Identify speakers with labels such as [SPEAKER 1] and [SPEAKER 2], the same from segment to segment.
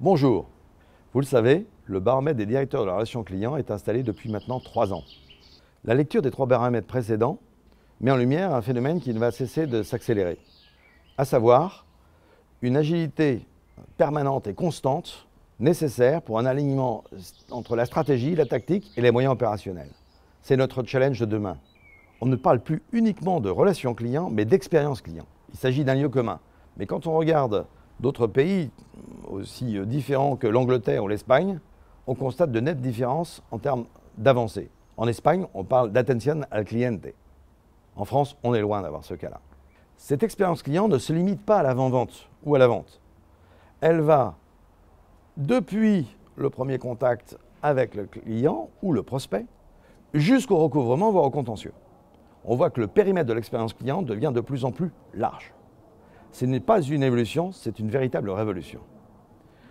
[SPEAKER 1] Bonjour. Vous le savez, le baromètre des directeurs de la relation client est installé depuis maintenant 3 ans. La lecture des 3 baromètres précédents met en lumière un phénomène qui ne va cesser de s'accélérer, à savoir une agilité permanente et constante nécessaire pour un alignement entre la stratégie, la tactique et les moyens opérationnels. C'est notre challenge de demain. On ne parle plus uniquement de relations clients, mais d'expérience client. Il s'agit d'un lieu commun. Mais quand on regarde d'autres pays aussi différents que l'Angleterre ou l'Espagne, on constate de nettes différences en termes d'avancée. En Espagne, on parle d'attention al cliente. En France, on est loin d'avoir ce cas-là. Cette expérience client ne se limite pas à l'avant-vente ou à la vente. Elle va depuis le premier contact avec le client ou le prospect jusqu'au recouvrement, voire au contentieux. On voit que le périmètre de l'expérience client devient de plus en plus large. Ce n'est pas une évolution, c'est une véritable révolution.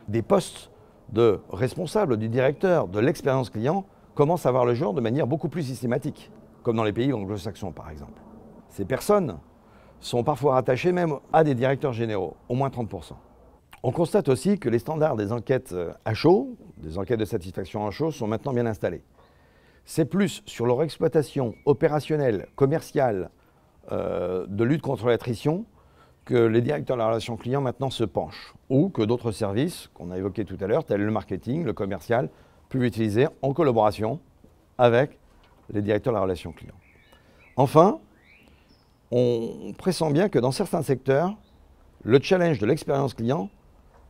[SPEAKER 1] Des postes de responsable, du directeur de l'expérience client commencent à voir le jour de manière beaucoup plus systématique, comme dans les pays anglo-saxons par exemple. Ces personnes sont parfois rattachées même à des directeurs généraux, au moins 30%. On constate aussi que les standards des enquêtes à chaud, des enquêtes de satisfaction à chaud, sont maintenant bien installés. C'est plus sur leur exploitation opérationnelle, commerciale, de lutte contre l'attrition, que les directeurs de la relation client maintenant se penchent, ou que d'autres services qu'on a évoqués tout à l'heure, tels le marketing, le commercial, peuvent utiliser en collaboration avec les directeurs de la relation client. Enfin, on pressent bien que dans certains secteurs, le challenge de l'expérience client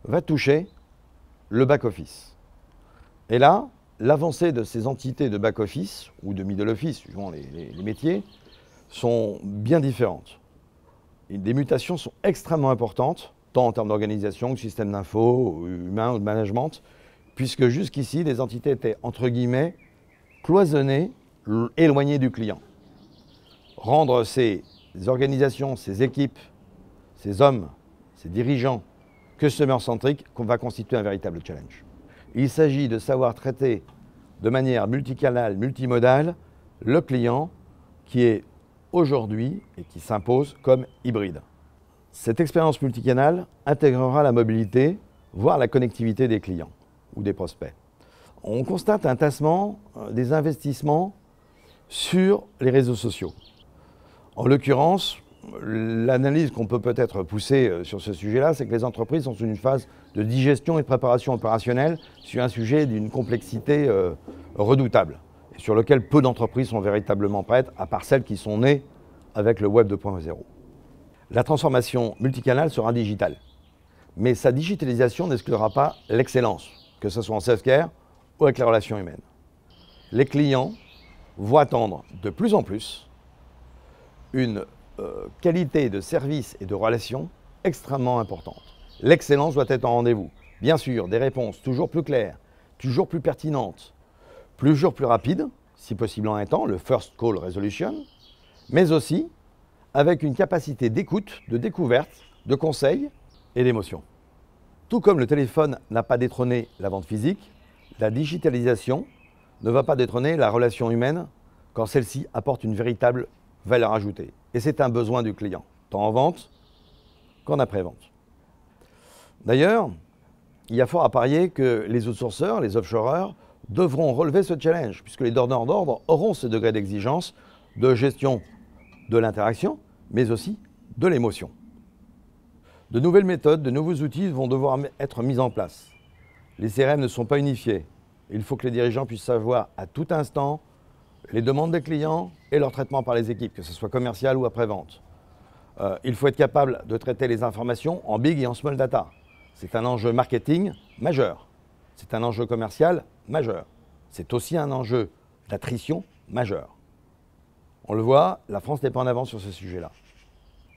[SPEAKER 1] va toucher le back-office. Et là, l'avancée de ces entités de back-office, ou de middle office, suivant les métiers, sont bien différentes. Et des mutations sont extrêmement importantes, tant en termes d'organisation que système d'info, humain ou de management, puisque jusqu'ici, les entités étaient, entre guillemets, cloisonnées, éloignées du client. Rendre ces organisations, ces équipes, ces hommes, ces dirigeants, customer-centriques, va constituer un véritable challenge. Il s'agit de savoir traiter de manière multicanale, multimodale, le client qui est aujourd'hui et qui s'impose comme hybride. Cette expérience multicanale intégrera la mobilité, voire la connectivité des clients ou des prospects. On constate un tassement des investissements sur les réseaux sociaux. En l'occurrence, l'analyse qu'on peut peut-être pousser sur ce sujet-là, c'est que les entreprises sont dans une phase de digestion et de préparation opérationnelle sur un sujet d'une complexité redoutable, et sur lequel peu d'entreprises sont véritablement prêtes, à part celles qui sont nées avec le Web 2.0. La transformation multicanale sera digitale, mais sa digitalisation n'exclura pas l'excellence, que ce soit en self-care ou avec les relations humaines. Les clients vont attendre de plus en plus une qualité de service et de relations extrêmement importante. L'excellence doit être en rendez-vous. Bien sûr, des réponses toujours plus claires, toujours plus pertinentes, toujours plus rapides, si possible en un temps, le first call resolution, mais aussi avec une capacité d'écoute, de découverte, de conseil et d'émotion. Tout comme le téléphone n'a pas détrôné la vente physique, la digitalisation ne va pas détrôner la relation humaine quand celle-ci apporte une véritable valeur ajoutée. Et c'est un besoin du client, tant en vente qu'en après-vente. D'ailleurs, il y a fort à parier que les outsourceurs, les offshoreurs, devront relever ce challenge, puisque les donneurs d'ordre auront ce degré d'exigence de gestion de l'interaction, mais aussi de l'émotion. De nouvelles méthodes, de nouveaux outils vont devoir être mis en place. Les CRM ne sont pas unifiés. Il faut que les dirigeants puissent savoir à tout instant les demandes des clients et leur traitement par les équipes, que ce soit commercial ou après-vente. Il faut être capable de traiter les informations en big et en small data. C'est un enjeu marketing majeur. C'est un enjeu commercial majeur. C'est aussi un enjeu d'attrition majeur. On le voit, la France n'est pas en avance sur ce sujet-là.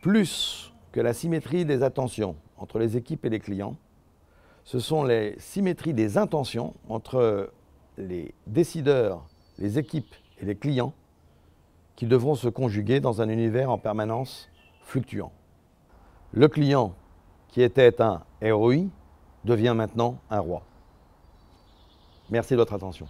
[SPEAKER 1] Plus que la symétrie des attentions entre les équipes et les clients, ce sont les symétries des intentions entre les décideurs, les équipes et les clients qui devront se conjuguer dans un univers en permanence fluctuant. Le client, qui était un ROI, devient maintenant un roi. Merci de votre attention.